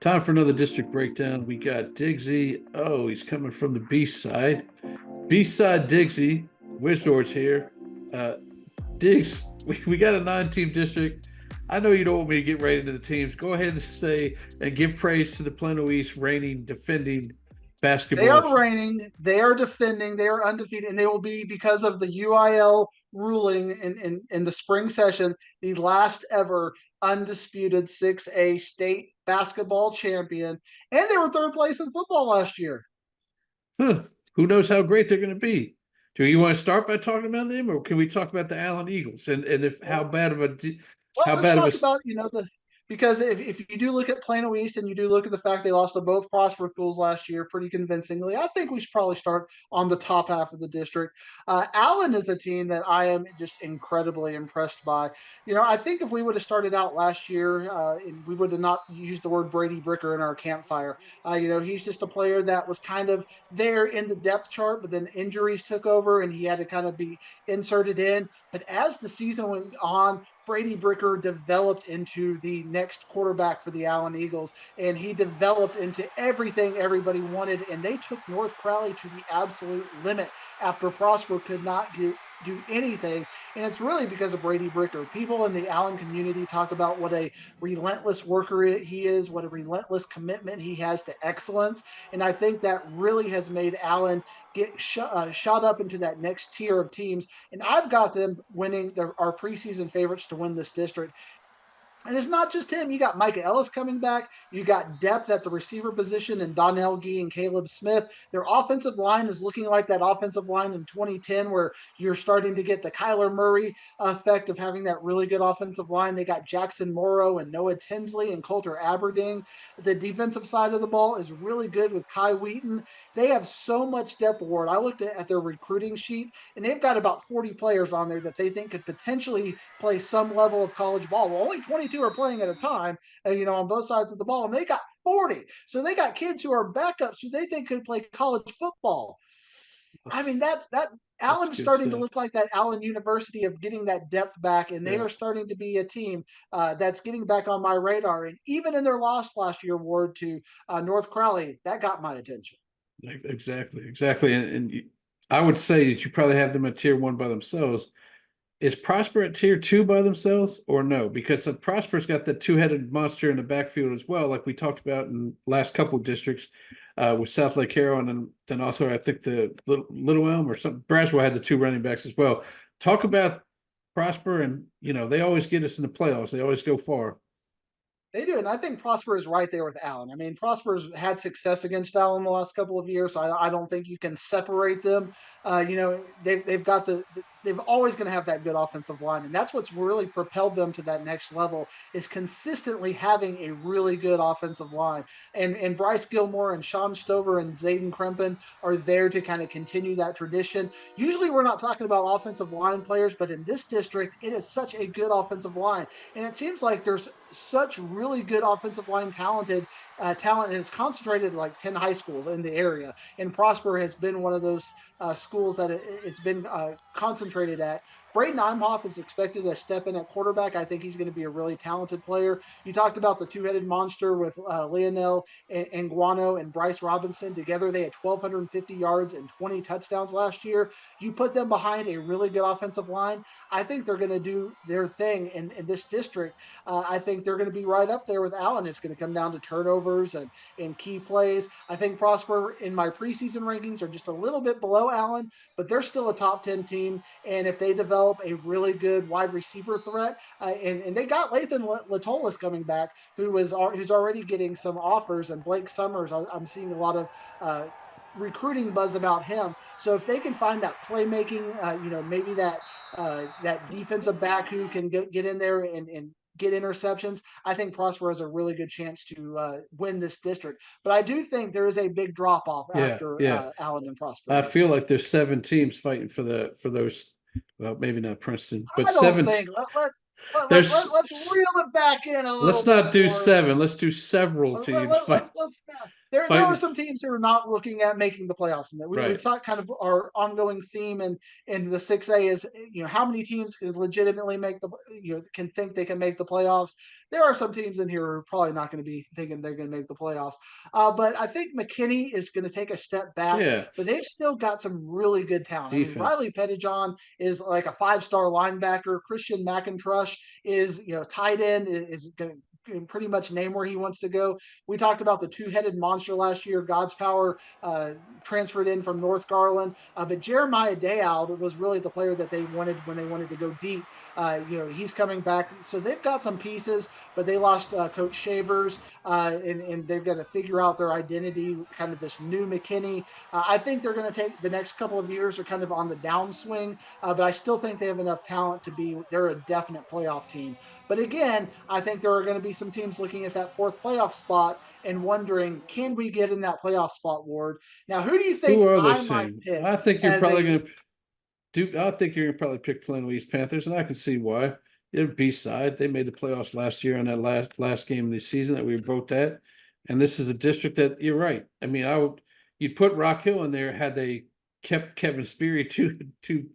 Time for another district breakdown. We got Diggsy. Oh, he's coming from the beast side. Beast side Diggsy. Wizards here. Uh, Diggs, we got a 9-team district. I know you don't want me to get right into the teams. Go ahead and say and give praise to the Plano East reigning, defending They basketball. are reigning, they are defending, they are undefeated, and they will be because of the UIL ruling in the spring session, the last ever undisputed 6A state basketball champion. And they were third place in football last year. Huh. Who knows how great they're going to be? Do you want to start by talking about them, or can we talk about the Allen Eagles and if how Well, bad of a Well, how let's bad of a talk about because if you do look at Plano East and you do look at the fact they lost to both Prosper schools last year pretty convincingly, I think we should probably start on the top half of the district. Allen is a team that I am just incredibly impressed by. I think if we would have started out last year, we would have not used the word Brady Bricker in our campfire. He's just a player that was kind of there in the depth chart, but then injuries took over and he had to kind of be inserted in. But as the season went on, Brady Bricker developed into the next quarterback for the Allen Eagles, and he developed into everything everybody wanted. And they took North Crowley to the absolute limit after Prosper could not do anything. And it's really because of Brady Bricker. People in the Allen community talk about what a relentless worker he is, what a relentless commitment he has to excellence. And I think that really has made Allen get shot up into that next tier of teams. And I've got them winning our preseason favorites to win this district. And it's not just him. You got Micah Ellis coming back. You got depth at the receiver position and Donnell Gee and Caleb Smith. Their offensive line is looking like that offensive line in 2010, where you're starting to get the Kyler Murray effect of having that really good offensive line. They got Jackson Morrow and Noah Tinsley and Coulter Aberdeen. The defensive side of the ball is really good with Kai Wheaton. They have so much depth, Ward. I looked at their recruiting sheet, and they've got about 40 players on there that they think could potentially play some level of college ball. Well, only 22 are playing at a time, on both sides of the ball, and they got 40. So they got kids who are backups who they think could play college football. I mean, that's that that's Allen's good starting to stuff. look like that Allen University of getting that depth back, and they Yeah. are starting to be a team that's getting back on my radar. And even in their loss last year, Ward, to North Crowley, that got my attention. Exactly. And I would say that you probably have them at tier one by themselves. Is Prosper at tier two by themselves or no? Because Prosper's got the two-headed monster in the backfield as well, like we talked about in last couple of districts with South Lake Carroll, and then also I think the Little Elm or something. Braswell had the two running backs as well. Talk about Prosper, and they always get us in the playoffs. They always go far. They do, and I think Prosper is right there with Allen. I mean, Prosper's had success against Allen the last couple of years, so I don't think you can separate them. They've got they've always going to have that good offensive line, and that's what's really propelled them to that next level is consistently having a really good offensive line. And Bryce Gilmore and Sean Stover and Zayden Krempen are there to kind of continue that tradition. Usually, we're not talking about offensive line players, but in this district, it is such a good offensive line, and it seems like there's such really good offensive line talent, and it's concentrated like 10 high schools in the area. And Prosper has been one of those schools that it's been concentrated at. Braden Imhoff is expected to step in at quarterback. I think he's going to be a really talented player. You talked about the two-headed monster with Leonel and Guano and Bryce Robinson. Together, they had 1,250 yards and 20 touchdowns last year. You put them behind a really good offensive line, I think they're going to do their thing in this district. I think they're going to be right up there with Allen. It's going to come down to turnovers and key plays. I think Prosper in my preseason rankings are just a little bit below Allen, but they're still a top 10 team. And if they develop a really good wide receiver threat, and they got Lathan Latolis coming back, who's already getting some offers, and Blake Summers, I'm seeing a lot of recruiting buzz about him. So if they can find that playmaking, maybe that defensive back who can get in there and get interceptions, I think Prosper has a really good chance to win this district. But I do think there is a big drop off Yeah, after yeah. Allen and Prosper I in this feel like district. there's seven teams fighting for those. Well, maybe not Princeton, but I don't seven. think There's let's reel it back in a little let's bit, not do Ward. seven. Let's do several Let, teams let, fight. let's let's there fighting. are some teams who are not looking at making the playoffs. And Right. we've talked kind of our ongoing theme in the 6A is, how many teams can legitimately can think they can make the playoffs. There are some teams in here who are probably not going to be thinking they're going to make the playoffs. But I think McKinney is going to take a step back, Yeah. but they've still got some really good talent. Defense. I mean, Riley Pettijohn is like a 5-star linebacker. Christian McIntosh is, tight end, is going to pretty much name where he wants to go. We talked about the two-headed monster last year. God's Power transferred in from North Garland, but Jeremiah Dayout was really the player that they wanted when they wanted to go deep. He's coming back, so they've got some pieces, but they lost Coach Shavers, and they've got to figure out their identity, kind of this new McKinney. I think they're going to take the next couple of years are kind of on the downswing, but I still think they have enough talent to be. They're a definite playoff team. But again, I think there are going to be some teams looking at that fourth playoff spot and wondering, can we get in that playoff spot, Ward? Now, who do you think I might pick? I think you're probably going to I think you're going to probably pick Plano East Panthers, and I can see why. They're B-side. They made the playoffs last year on that last game of the season that we were both at. And this is a district that you're right. I mean, you'd put Rock Hill in there had they kept Kevin Speary two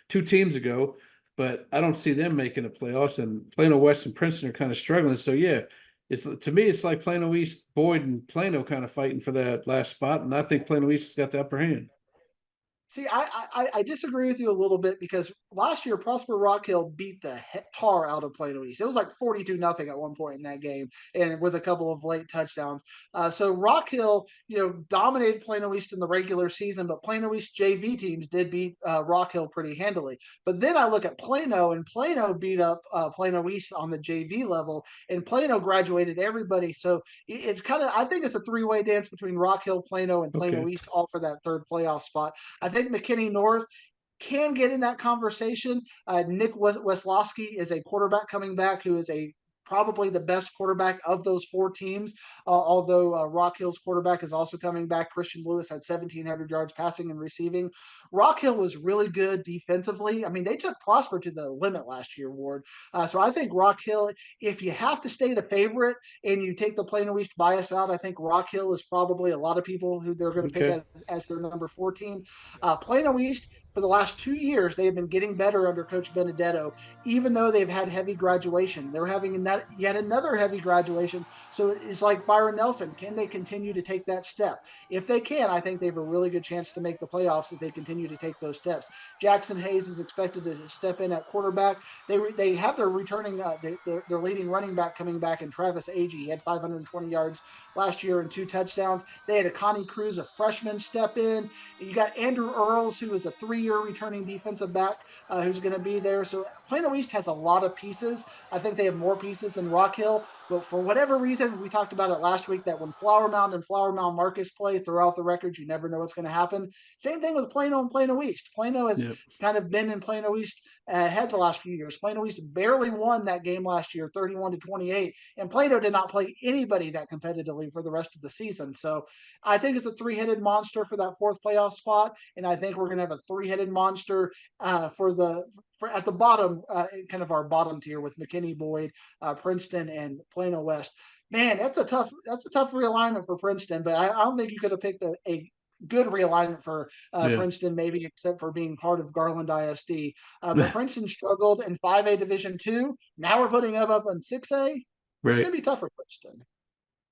teams ago. But I don't see them making the playoffs, and Plano West and Princeton are kind of struggling. So yeah, to me, it's like Plano East, Boyd, and Plano kind of fighting for that last spot, and I think Plano East has got the upper hand. See, I disagree with you a little bit because last year Prosper Rock Hill beat the tar out of Plano East. It was like 42-0 at one point in that game, and with a couple of late touchdowns. So Rock Hill, dominated Plano East in the regular season, but Plano East JV teams did beat Rock Hill pretty handily. But then I look at Plano, and Plano beat up Plano East on the JV level, and Plano graduated everybody. So it's I think it's a three-way dance between Rock Hill, Plano, and Plano East, all for that third playoff spot. I think McKinney North can get in that conversation. Nick Weslowski is a quarterback coming back who is probably the best quarterback of those four teams, although Rock Hill's quarterback is also coming back. Christian Lewis had 1,700 yards passing and receiving. Rock Hill was really good defensively. I mean, they took Prosper to the limit last year, Ward. So I think Rock Hill, if you have to stay the favorite and you take the Plano East bias out, I think Rock Hill is probably a lot of people who they're going to pick as their number 4 team. Plano East, for the last 2 years, they have been getting better under Coach Benedetto, even though they've had heavy graduation. They're having yet another heavy graduation. So it's like Byron Nelson. Can they continue to take that step? If they can, I think they have a really good chance to make the playoffs if they continue to take those steps. Jackson Hayes is expected to step in at quarterback. They have their returning, their leading running back coming back in Travis Agee. He had 520 yards last year and 2 touchdowns. They had a Connie Cruz, a freshman, step in. You got Andrew Earls, who is a 3-year returning defensive back who's going to be there. So Plano East has a lot of pieces. I think they have more pieces than Rock Hill. But for whatever reason, we talked about it last week, that when Flower Mound and Flower Mound Marcus play throughout the records, you never know what's going to happen. Same thing with Plano and Plano East. Plano has kind of been in Plano East ahead the last few years. Plano East barely won that game last year, 31-28, and Plano did not play anybody that competitively for the rest of the season. So I think it's a 3-headed monster for that 4th playoff spot, and I think we're going to have a 3-headed monster at the bottom, kind of our bottom tier with McKinney, Boyd, Princeton, and Plano West. Man, that's a tough realignment for Princeton, but I don't think you could have picked a good realignment for Princeton, maybe, except for being part of Garland ISD. But Princeton struggled in 5A Division II. Now we're putting them up in 6A. It's going to be tough for Princeton.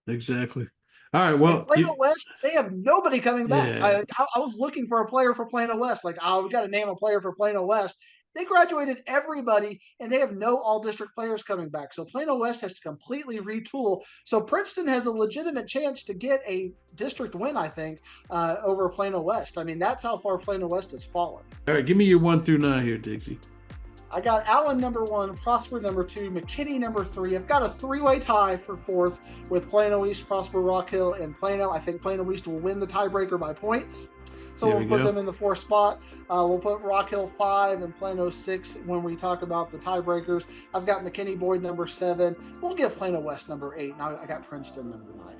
Exactly. All right, well, Plano West, they have nobody coming back. I was looking for a player for Plano West. Like, we got to name a player for Plano West. They graduated everybody, and they have no all-district players coming back. So Plano West has to completely retool. So Princeton has a legitimate chance to get a district win, I think, over Plano West. I mean, that's how far Plano West has fallen. All right, give me your 1 through 9 here, Diggsy. I got Allen number 1, Prosper number 2, McKinney number 3. I've got a 3-way tie for 4th with Plano East, Prosper, Rock Hill, and Plano. I think Plano East will win the tiebreaker by points. So we'll put them in the 4th spot. We'll put Rock Hill 5 and Plano 6 when we talk about the tiebreakers. I've got McKinney Boyd number 7. We'll give Plano West number 8. Now I got Princeton number 9.